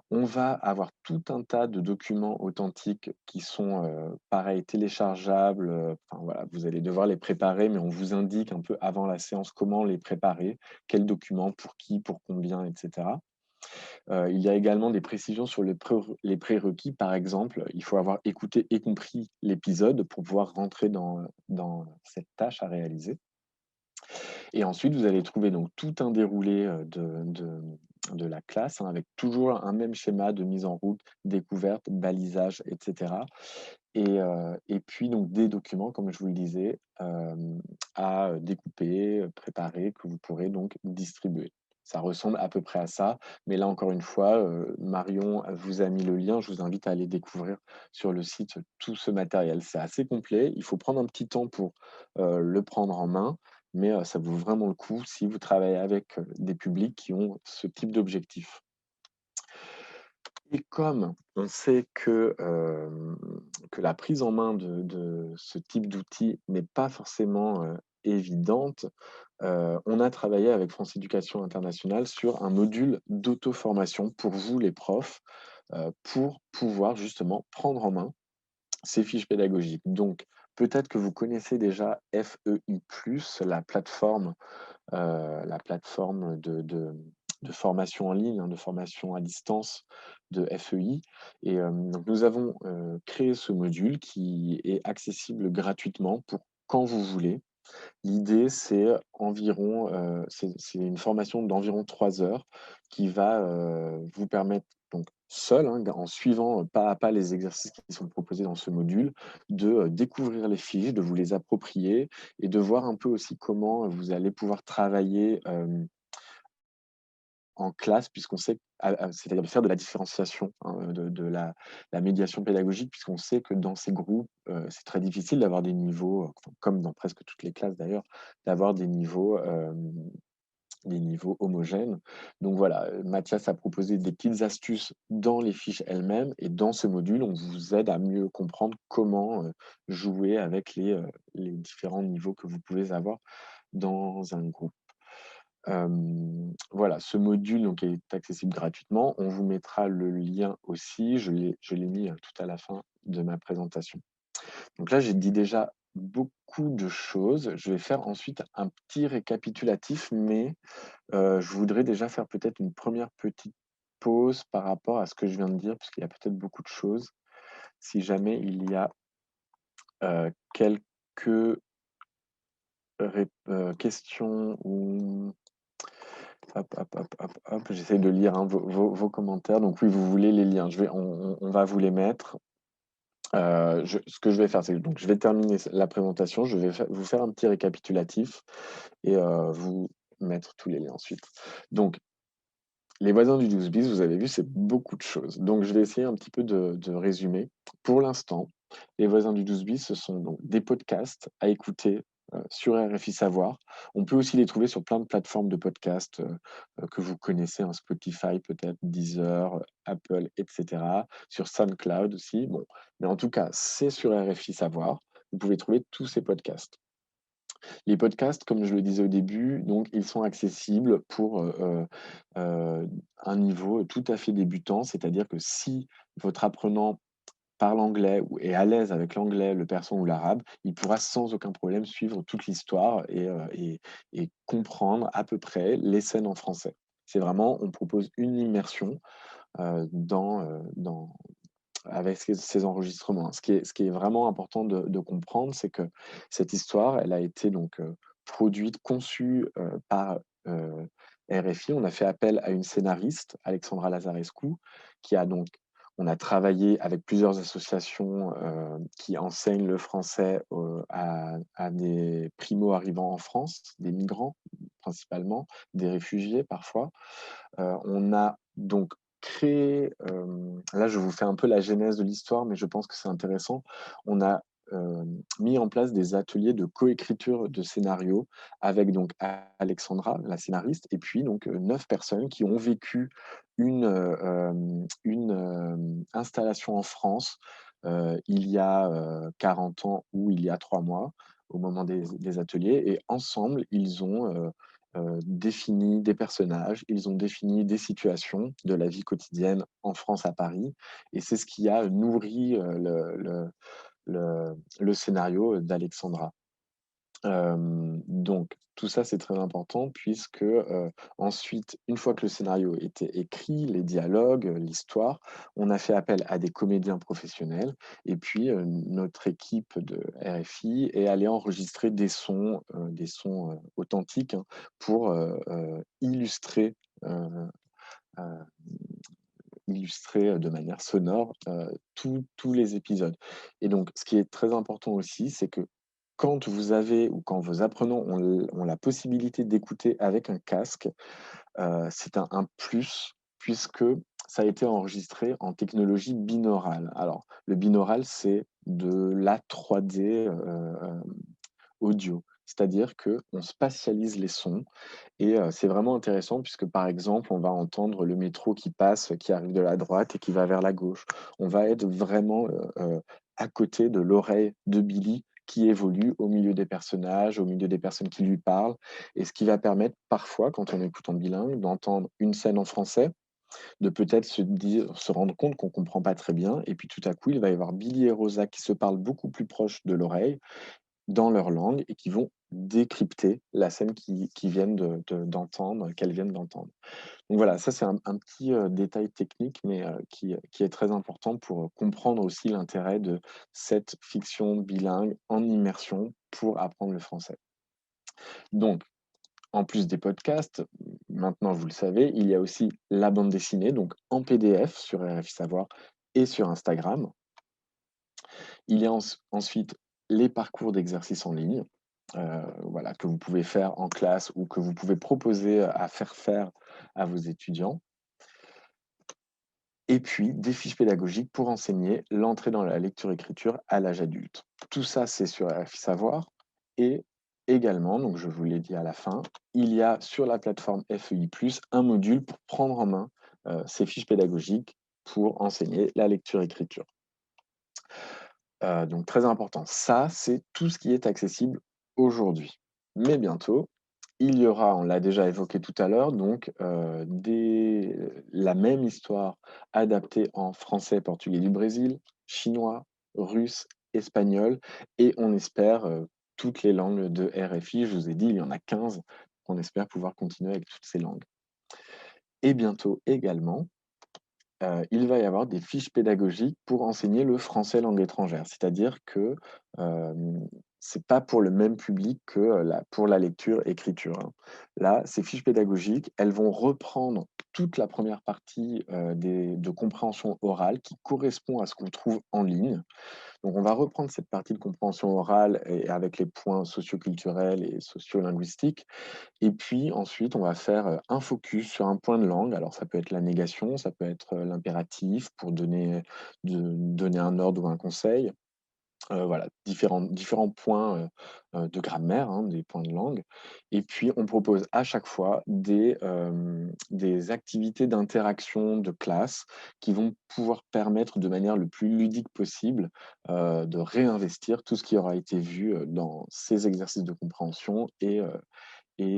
On va avoir tout un tas de documents authentiques qui sont, pareil téléchargeables, enfin voilà, vous allez devoir les préparer, mais on vous indique un peu avant la séance comment les préparer, quels documents, pour qui, pour combien et cetera. Il y a également des précisions sur les prérequis. Par exemple, il faut avoir écouté et compris l'épisode pour pouvoir rentrer dans cette tâche à réaliser. Et ensuite, vous allez trouver donc tout un déroulé, de la classe, hein, avec toujours un même schéma de mise en route, découverte, balisage et cetera. Et puis donc des documents, comme je vous le disais, à découper, préparer, que vous pourrez donc distribuer. Ça ressemble à peu près à ça, mais là encore une fois, Marion vous a mis le lien. Je vous invite à aller découvrir sur le site tout ce matériel. C'est assez complet, il faut prendre un petit temps pour, le prendre en main, mais ça vaut vraiment le coup si vous travaillez avec, des publics qui ont ce type d'objectif. Et comme on sait que la prise en main de ce type d'outil n'est pas forcément, évidente, on a travaillé avec France Éducation Internationale sur un module d'auto-formation pour vous les profs, pour pouvoir justement prendre en main ces fiches pédagogiques. Donc peut-être que vous connaissez déjà FEI+, la plateforme de formation en ligne, hein, de formation à distance de FEI. Et donc nous avons, créé ce module qui est accessible gratuitement pour quand vous voulez. L'idée, c'est une formation d'environ 3 heures qui va, vous permettre donc seul, hein, en suivant, pas à pas les exercices qui sont proposés dans ce module, de, découvrir les fiches, de vous les approprier et de voir un peu aussi comment vous allez pouvoir travailler, en classe puisqu'on sait c'est-à-dire de faire de la différenciation, hein, de la médiation pédagogique puisqu'on sait que dans ces groupes, c'est très difficile d'avoir des niveaux, enfin, comme dans presque toutes les classes d'ailleurs, d'avoir des niveaux homogènes. Donc voilà, Mathias a proposé des petites astuces dans les fiches elles-mêmes et dans ce module, on vous aide à mieux comprendre comment, jouer avec les différents niveaux que vous pouvez avoir dans un groupe. Voilà, ce module donc est accessible gratuitement. On vous mettra le lien aussi, je l'ai mis, tout à la fin de ma présentation. Donc là, j'ai dit déjà beaucoup de choses. Je vais faire ensuite un petit récapitulatif, mais je voudrais déjà faire peut-être une première petite pause par rapport à ce que je viens de dire, puisqu'il y a peut-être beaucoup de choses. Si jamais il y a, quelques questions ou hop, j'essaye de lire, hein, vos commentaires. Donc oui, vous voulez les liens, on va vous les mettre. Ce que je vais faire, c'est que donc je vais terminer la présentation, je vais vous faire un petit récapitulatif et vous mettre tous les liens ensuite. Donc les voisins du 12 bis, vous avez vu, c'est beaucoup de choses. Donc je vais essayer un petit peu de résumer. Pour l'instant, les voisins du 12 bis, ce sont donc des podcasts à écouter, sur RFI Savoir. On peut aussi les trouver sur plein de plateformes de podcasts, que vous connaissez, hein, Spotify peut-être, Deezer, Apple et cetera. Sur SoundCloud aussi, bon. Mais en tout cas, c'est sur RFI Savoir. Vous pouvez trouver tous ces podcasts. Les podcasts, comme je le disais au début, donc ils sont accessibles pour, un niveau tout à fait débutant. C'est-à-dire que si votre apprenant parle anglais ou est à l'aise avec l'anglais, le persan ou l'arabe, il pourra sans aucun problème suivre toute l'histoire et comprendre à peu près les scènes en français. C'est vraiment on propose une immersion, dans avec ces enregistrements. Ce qui est vraiment important de comprendre, c'est que cette histoire, elle a été donc, produite, conçue, par, RFI. On a fait appel à une scénariste, Alexandra Lazarescu, qui a donc on a travaillé avec plusieurs associations, qui enseignent le français, à des primo-arrivants en France, des migrants principalement, des réfugiés parfois. On a donc créé, là je vous fais un peu la genèse de l'histoire, mais je pense que c'est intéressant. On a, mis en place des ateliers de coécriture de scénarios avec donc Alexandra, la scénariste, et puis donc, 9 personnes qui ont vécu une installation en France, il y a, 40 ans ou il y a 3 mois, au moment des ateliers et ensemble, ils ont, défini des personnages, ils ont défini des situations de la vie quotidienne en France, à Paris et c'est ce qui a nourri, le scénario d'Alexandra. Donc tout ça, c'est très important puisque, ensuite, une fois que le scénario était écrit, les dialogues, l'histoire, on a fait appel à des comédiens professionnels et puis, notre équipe de RFI est allée enregistrer des sons, authentiques, hein, pour, illustrer, heu, illustrer, de manière sonore, tous les épisodes et donc ce qui est très important aussi, c'est que quand vous avez ou quand vos apprenants ont la possibilité d'écouter avec un casque, c'est un plus puisque ça a été enregistré en technologie binaurale. Alors le binaural, c'est de la 3D, audio. C'est-à-dire qu'on spatialise les sons et c'est vraiment intéressant puisque, par exemple, on va entendre le métro qui passe, qui arrive de la droite et qui va vers la gauche. On va être vraiment, à côté de l'oreille de Billy qui évolue au milieu des personnages, au milieu des personnes qui lui parlent et ce qui va permettre parfois, quand on écoute en bilingue, d'entendre une scène en français, de peut-être se rendre compte qu'on comprend pas très bien et puis tout à coup, il va y avoir Billy et Rosa qui se parlent beaucoup plus proche de l'oreille dans leur langue et qui vont décrypter la scène qu'ils viennent d'entendre, qu'elles viennent d'entendre. Donc voilà, ça c'est un petit, détail technique, mais qui est très important pour, comprendre aussi l'intérêt de cette fiction bilingue en immersion pour apprendre le français. Donc, en plus des podcasts, maintenant vous le savez, il y a aussi la bande dessinée, donc en PDF sur RFI Savoir et sur Instagram. Il y a ensuite les parcours d'exercices en ligne. voilà, que vous pouvez faire en classe ou que vous pouvez proposer à faire à vos étudiants. Et puis, des fiches pédagogiques pour enseigner l'entrée dans la lecture-écriture à l'âge adulte. Tout ça, c'est sur RFI Savoir. Et également, donc je vous l'ai dit à la fin, il y a sur la plateforme FEI+, un module pour prendre en main ces fiches pédagogiques pour enseigner la lecture-écriture. Donc très important. Ça, c'est tout ce qui est accessible aujourd'hui. Mais bientôt, il y aura, on l'a déjà évoqué tout à l'heure, donc la même histoire adaptée en français, portugais du Brésil, chinois, russe, espagnol et on espère, toutes les langues de RFI. Je vous ai dit, il y en a 15. On espère pouvoir continuer avec toutes ces langues. Et bientôt également, il va y avoir des fiches pédagogiques pour enseigner le français langue étrangère. C'est-à-dire que, c'est pas pour le même public que, pour la lecture-écriture, hein. Là, ces fiches pédagogiques, elles vont reprendre toute la première partie, de compréhension orale qui correspond à ce qu'on trouve en ligne. Donc on va reprendre cette partie de compréhension orale et avec les points socioculturels et sociolinguistiques et puis ensuite, on va faire, un focus sur un point de langue. Alors ça peut être la négation, ça peut être, l'impératif pour donner un ordre ou un conseil. Voilà, différents points, de grammaire, hein, des points de langue et puis on propose à chaque fois des activités d'interaction de classe qui vont pouvoir permettre de manière le plus ludique possible, de réinvestir tout ce qui aura été vu, dans ces exercices de compréhension et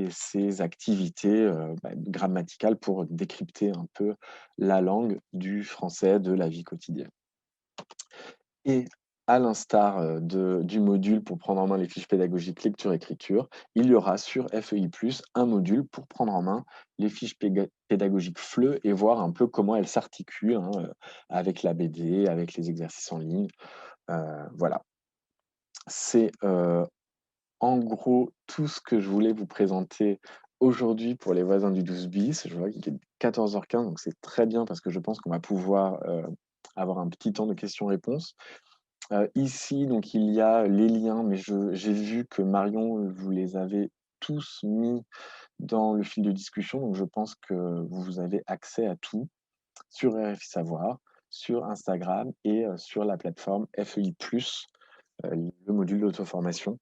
ces activités, grammaticales pour décrypter un peu la langue du français de la vie quotidienne. Et à l'instar, du module pour prendre en main les fiches pédagogiques lecture-écriture, il y aura sur FEI+, un module pour prendre en main les fiches pédagogiques FLE et voir un peu comment elles s'articulent, hein, avec la BD, avec les exercices en ligne. Voilà. C'est, en gros, tout ce que je voulais vous présenter aujourd'hui pour les voisins du 12 bis. Je vois qu'il est 14h15, donc c'est très bien parce que je pense qu'on va pouvoir, avoir un petit temps de questions-réponses. Ici, donc il y a les liens, mais j'ai vu que Marion, vous les avez tous mis dans le fil de discussion, donc je pense que vous avez accès à tout sur RFI Savoir, sur Instagram et sur la plateforme FEI+, le module d'auto-formation.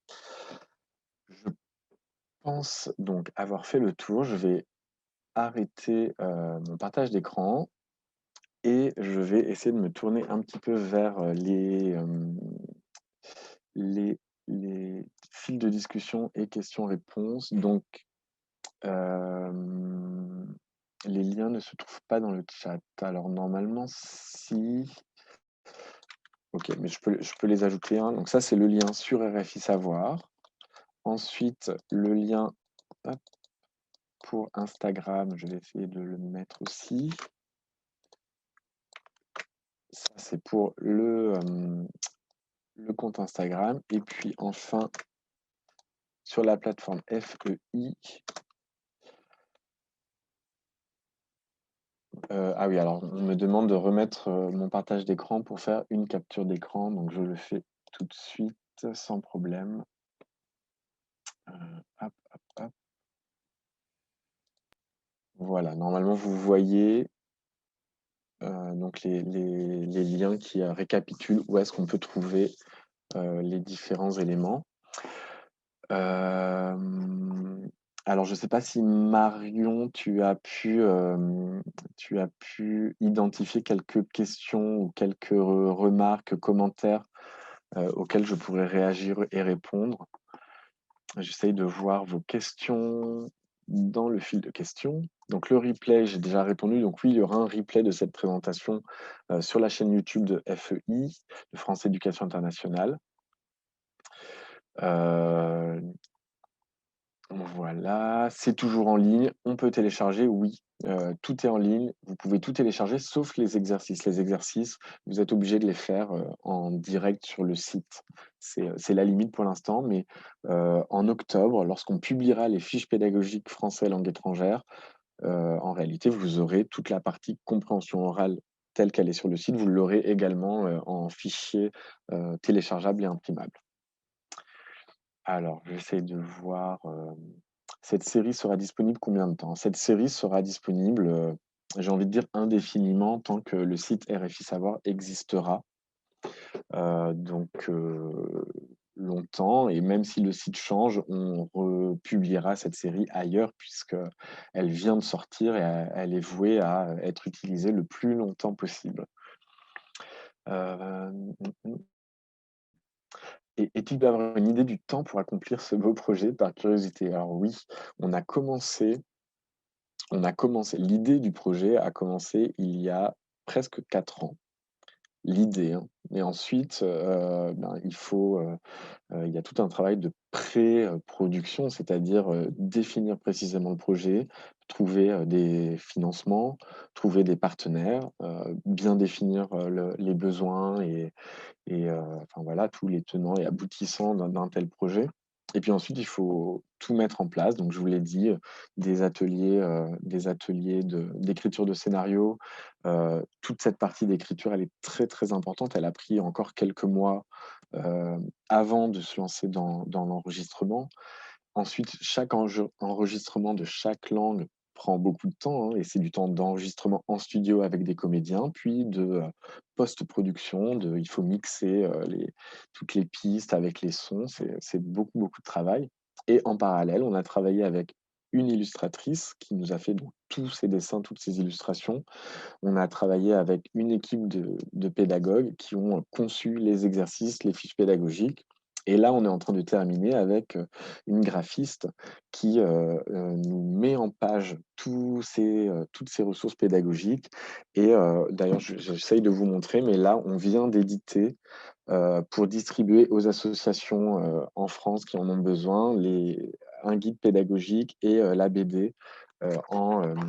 Je pense donc avoir fait le tour. Je vais arrêter, mon partage d'écran et je vais essayer de me tourner un petit peu vers, les les fils de discussion et questions-réponses. Donc, les liens ne se trouvent pas dans le chat. Alors normalement si OK, mais je peux les ajouter, hein. Donc ça, c'est le lien sur RFI Savoir. Ensuite, le lien, hop, pour Instagram, je vais essayer de le mettre aussi. Ça, c'est pour le compte Instagram et puis enfin sur la plateforme FEI. Ah oui, alors on me demande de remettre, mon partage d'écran pour faire une capture d'écran, donc je le fais tout de suite sans problème. Hop, hop, hop. Voilà, normalement vous voyez, donc les liens qui, récapitulent où est-ce qu'on peut trouver, les différents éléments. Alors je ne sais pas si Marion, tu as pu identifier quelques questions ou quelques remarques, commentaires, auxquels je pourrais réagir et répondre. J'essaye de voir vos questions dans le fil de questions. Donc le replay, j'ai déjà répondu. Donc oui, il y aura un replay de cette présentation, sur la chaîne YouTube de FEI, de France Éducation Internationale. Voilà, c'est toujours en ligne. On peut télécharger, oui, tout est en ligne. Vous pouvez tout télécharger sauf les exercices. Les exercices, vous êtes obligé de les faire, en direct sur le site. C'est la limite pour l'instant, mais en octobre, lorsqu'on publiera les fiches pédagogiques français langue étrangère, en réalité, vous aurez toute la partie compréhension orale telle qu'elle est sur le site. Vous l'aurez également, en fichier, téléchargeable et imprimable. Alors, j'essaie de voir, cette série sera disponible combien de temps? Cette série sera disponible, j'ai envie de dire indéfiniment tant que le site RFI Savoir existera. Longtemps et même si le site change, on republiera cette série ailleurs puisqu'elle vient de sortir et elle est vouée à être utilisée le plus longtemps possible. Mmh mh. Et est-il d'avoir une idée du temps pour accomplir ce beau projet par curiosité? Alors oui, on a commencé l'idée du projet a commencé il y a presque 4 ans. L'idée, hein, mais ensuite, ben, il y a tout un travail de pré-production, c'est-à-dire, définir précisément le projet, trouver, des financements, trouver des partenaires, bien définir, les besoins enfin voilà, tous les tenants et aboutissants d'un tel projet et puis ensuite, il faut tout mettre en place. Donc je vous l'ai dit, des ateliers d'écriture de scénario. Toute cette partie d'écriture, elle est très, très importante. Elle a pris encore quelques mois, avant de se lancer dans l'enregistrement. Ensuite, chaque enregistrement de chaque langue prend beaucoup de temps, hein, et c'est du temps d'enregistrement en studio avec des comédiens, puis de, post-production, il faut mixer, toutes les pistes avec les sons, c'est beaucoup, beaucoup de travail et en parallèle, on a travaillé avec une illustratrice qui nous a fait donc tous ces dessins, toutes ces illustrations. On a travaillé avec une équipe de pédagogues qui ont conçu les exercices, les fiches pédagogiques et là, on est en train de terminer avec, une graphiste qui, nous met en page toutes ces ressources pédagogiques et d'ailleurs, j'essaye de vous montrer, mais là, on vient d'éditer, pour distribuer aux associations, en France qui en ont besoin, un guide pédagogique et la BD, heu, en, hem,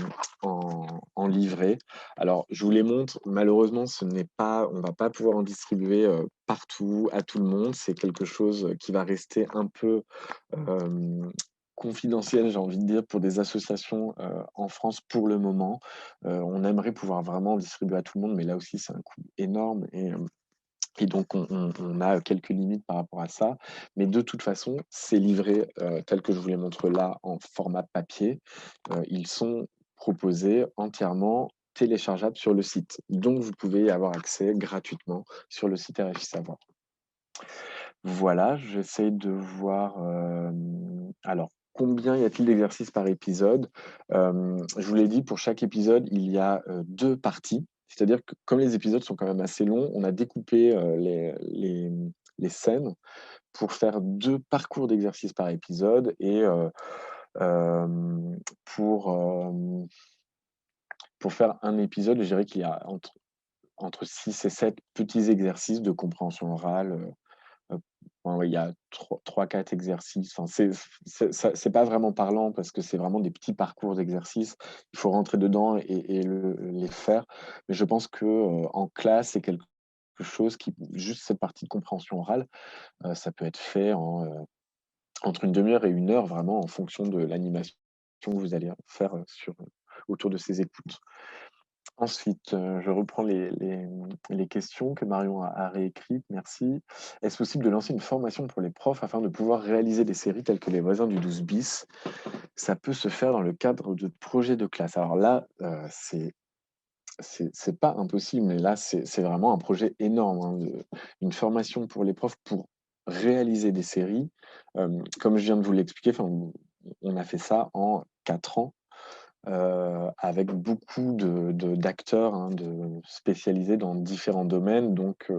en livret. Alors, je vous les montre, malheureusement, on va pas pouvoir en distribuer, partout, à tout le monde. C'est quelque chose, qui va rester un peu, hem, confidentiel, j'ai envie de dire, pour des associations, en France pour le moment. On aimerait pouvoir vraiment en distribuer à tout le monde, mais là aussi, c'est un coût énorme et donc on a quelques limites par rapport à ça. Mais de toute façon, ces livrets, tels que je vous les montre là en format papier, ils sont proposés entièrement téléchargeables sur le site. Donc vous pouvez y avoir accès gratuitement sur le site RFI Savoir. Voilà, j'essaie de voir, alors combien y a-t-il d'exercices par épisode? Je vous l'ai dit, pour chaque épisode, il y a, 2 parties. C'est-à-dire que comme les épisodes sont quand même assez longs, on a découpé, les scènes pour faire 2 parcours d'exercices par épisode et hem, pour, hem, pour faire un épisode, je dirais qu'il y a entre 6 et 7 petits exercices de compréhension orale, Heu, enfin, ouais, il y a 3-4 exercices. Enfin, c'est pas vraiment parlant parce que c'est vraiment des petits parcours d'exercices. Il faut rentrer dedans et les faire. Mais je pense que, en classe, c'est quelque chose qui juste cette partie de compréhension orale, ça peut être fait entre une demi heure et une heure vraiment en fonction de l'animation que vous allez faire, autour de ces écoutes. Ensuite, je reprends les questions que Marion a réécrites, merci. Est-ce possible de lancer une formation pour les profs afin de pouvoir réaliser des séries telles que Les Voisins du 12 bis? Ça peut se faire dans le cadre de projets de classe. Alors là, c'est pas impossible, mais là, c'est vraiment un projet énorme, hein, une formation pour les profs pour réaliser des séries. Comme je viens de vous l'expliquer, enfin, on a fait ça en 4 ans. Avec beaucoup d'acteurs, hein, spécialisés dans différents domaines donc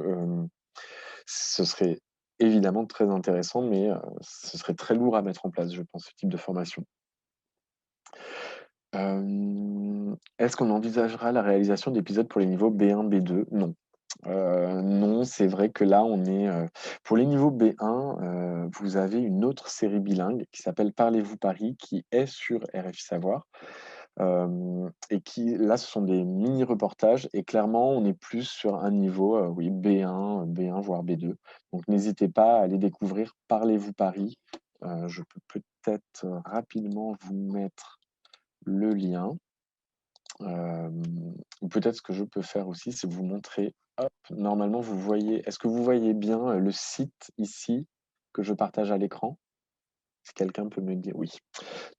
ce serait évidemment très intéressant mais ce serait très lourd à mettre en place, je pense, ce type de formation. Est-ce qu'on envisagera la réalisation d'épisodes pour les niveaux B1, B2? Non. Non, c'est vrai que là, pour les niveaux B1, vous avez une autre série bilingue qui s'appelle Parlez-vous Paris, qui est sur RFI Savoir. Et qui là, ce sont des mini reportages et clairement, on est plus sur un niveau, oui, B1, voire B2. Donc n'hésitez pas à aller découvrir Parlez-vous Paris. Je peux peut-être, rapidement vous mettre le lien. Ou peut-être ce que je peux faire aussi, c'est vous montrer, hop, normalement vous voyez est-ce que vous voyez bien, le site ici? que je partage à l'écran? Si quelqu'un peut me dire oui.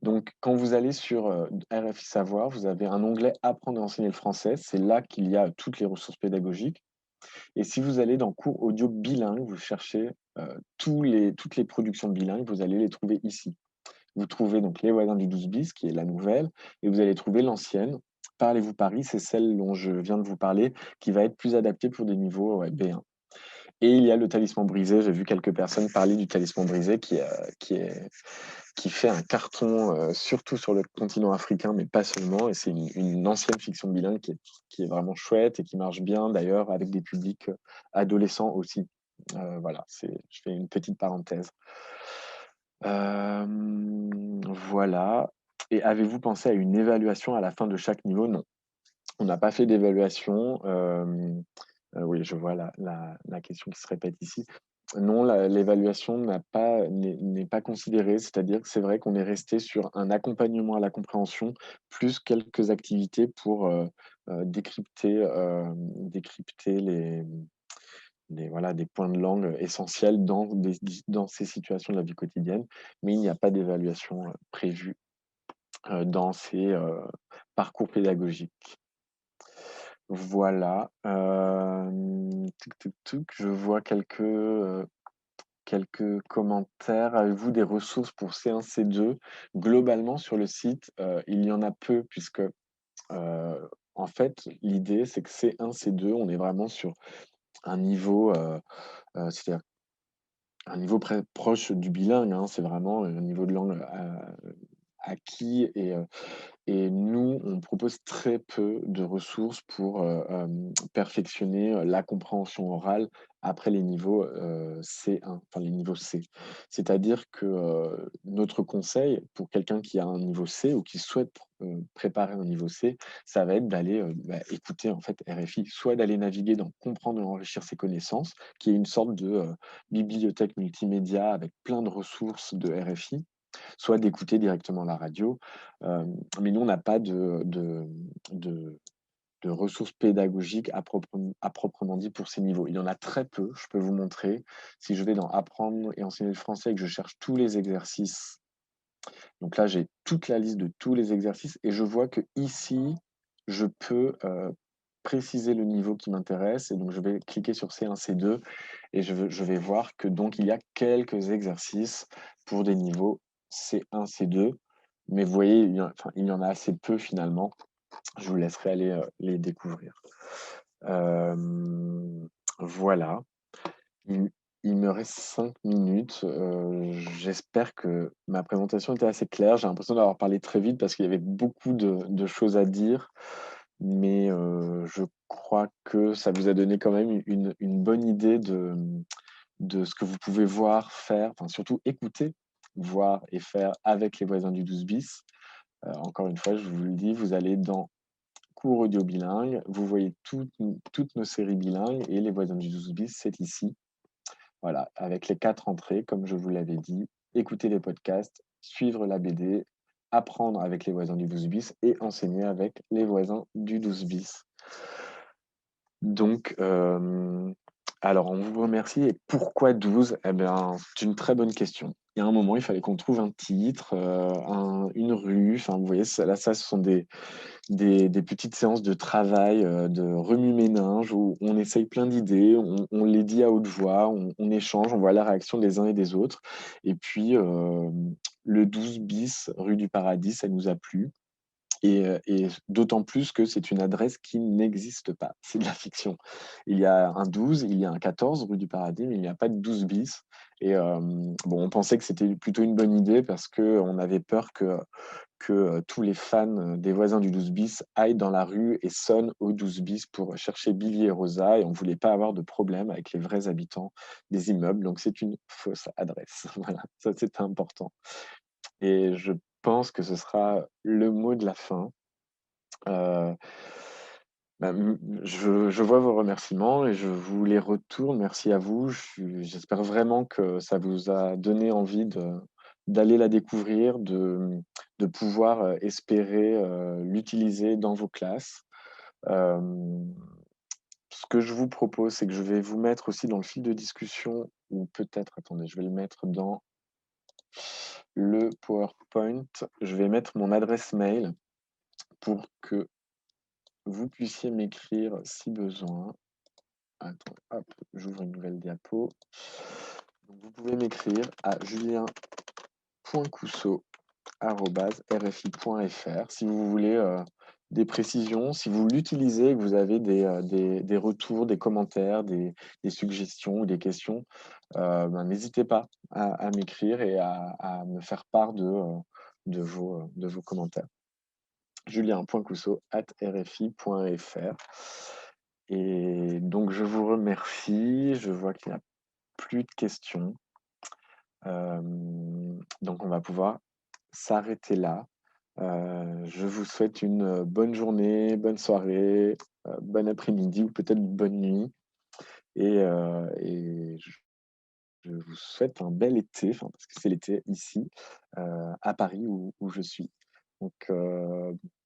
Donc, quand vous allez sur RFI Savoir, vous avez un onglet Apprendre et enseigner le français. C'est là qu'il y a toutes les ressources pédagogiques. Et si vous allez dans cours audio bilingue, vous cherchez toutes les productions bilingues, vous allez les trouver ici. Vous trouvez donc Les voisins du 12 bis, qui est la nouvelle, et vous allez trouver l'ancienne. Parlez-vous Paris, c'est celle dont je viens de vous parler, qui va être plus adaptée pour des niveaux B1. Et il y a le talisman brisé. J'ai vu quelques personnes parler du talisman brisé qui fait un carton, surtout sur le continent africain, mais pas seulement. Et c'est une ancienne fiction bilingue qui est vraiment chouette et qui marche bien d'ailleurs avec des publics adolescents aussi. Voilà, je fais une petite parenthèse. Voilà. Et avez-vous pensé à une évaluation à la fin de chaque niveau? Non. On n'a pas fait d'évaluation. Oui, je vois la question qui se répète ici. Non, l'évaluation n'est pas considérée, c'est-à-dire que c'est vrai qu'on est resté sur un accompagnement à la compréhension, plus quelques activités pour décrypter voilà, des points de langue essentiels dans ces situations de la vie quotidienne, mais il n'y a pas d'évaluation prévue dans ces parcours pédagogiques. Voilà. Je vois quelques commentaires. Avez-vous des ressources pour C1, C2? Globalement, sur le site, il y en a peu puisque, en fait, l'idée, c'est que C1, C2, on est vraiment sur un niveau, c'est-à-dire un niveau proche du bilingue, hein. C'est vraiment un niveau de langue acquis et nous, on propose très peu de ressources pour, perfectionner, la compréhension orale après les niveaux, C1, enfin les niveaux C. C'est-à-dire que, notre conseil pour quelqu'un qui a un niveau C ou qui souhaite préparer un niveau C, ça va être d'aller, écouter en fait RFI. Soit d'aller naviguer dans Comprendre et enrichir ses connaissances, qui est une sorte de, bibliothèque multimédia avec plein de ressources de RFI, soit d'écouter directement la radio. Mais nous, on n'a pas de ressources pédagogiques à proprement dit pour ces niveaux. Il y en a très peu, je peux vous montrer. Si je vais dans Apprendre et enseigner le français et que je cherche tous les exercices, donc là, j'ai toute la liste de tous les exercices et je vois que ici, je peux préciser le niveau qui m'intéresse et donc je vais cliquer sur C1, C2 et je vais voir que donc il y a quelques exercices pour des niveaux C1, C2. Mais vous voyez, il y en a assez peu finalement. Je vous laisserai aller les découvrir. Voilà. Il me reste 5 minutes. J'espère que ma présentation était assez claire. J'ai l'impression d'avoir parlé très vite parce qu'il y avait beaucoup de choses à dire. Mais je crois que ça vous a donné quand même une bonne idée de ce que vous pouvez voir, faire, enfin surtout écouter, voir et faire avec les voisins du 12 bis. Encore une fois, je vous le dis, vous allez dans cours audio bilingue, vous voyez toutes nos séries bilingues et les voisins du 12 bis, c'est ici. Voilà, avec les 4 entrées, comme je vous l'avais dit, écouter les podcasts, suivre la BD, apprendre avec les voisins du 12 bis et enseigner avec les voisins du 12 bis. Donc, alors on vous remercie et pourquoi 12? Eh bien, c'est une très bonne question. Il y a un moment, il fallait qu'on trouve un titre, une rue, enfin vous voyez, ça ce sont des petites séances de travail, de remue-ménage où on essaye plein d'idées, on les dit à haute voix, on échange, on voit la réaction des uns et des autres et puis, le 12 bis rue du Paradis, ça nous a plu et d'autant plus que c'est une adresse qui n'existe pas. C'est de la fiction. Il y a un 12, il y a un 14 rue du Paradis, mais il n'y a pas de 12 bis et bon, on pensait que c'était plutôt une bonne idée parce qu'on avait peur que tous les fans des voisins du 12 bis aillent dans la rue et sonnent au 12 bis pour chercher Billy et Rosa et on ne voulait pas avoir de problème avec les vrais habitants des immeubles. Donc c'est une fausse adresse. Voilà, ça c'est important. Et je pense que ce sera le mot de la fin. Je vois vos remerciements et je vous les retourne. Merci à vous. J'espère vraiment que ça vous a donné envie d'aller la découvrir, de pouvoir espérer l'utiliser dans vos classes. ce que je vous propose, c'est que je vais vous mettre aussi dans le fil de discussion ou peut-être, attendez, je vais le mettre dans le PowerPoint. Je vais mettre mon adresse mail pour que vous puissiez m'écrire si besoin. Attends, hop, j'ouvre une nouvelle diapo. Donc, vous pouvez m'écrire à julien.cousseau@rfi.fr si vous voulez des précisions, si vous l'utilisez et que vous avez des retours, des commentaires, des suggestions ou des questions, n'hésitez pas à m'écrire et à me faire part de vos commentaires. julien.cousseau@rfi.fr. Et donc je vous remercie. Je vois qu'il n'y a plus de questions. Donc on va pouvoir s'arrêter là. Je vous souhaite une bonne journée, bonne soirée, bon après-midi ou peut-être bonne nuit. Et je vous souhaite un bel été, enfin, parce que c'est l'été ici, à Paris où je suis. Donc,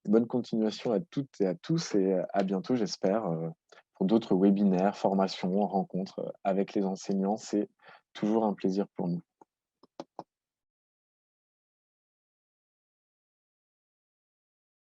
bonne continuation à toutes et à tous et à bientôt, j'espère, pour d'autres webinaires, formations, rencontres avec les enseignants. C'est toujours un plaisir pour nous.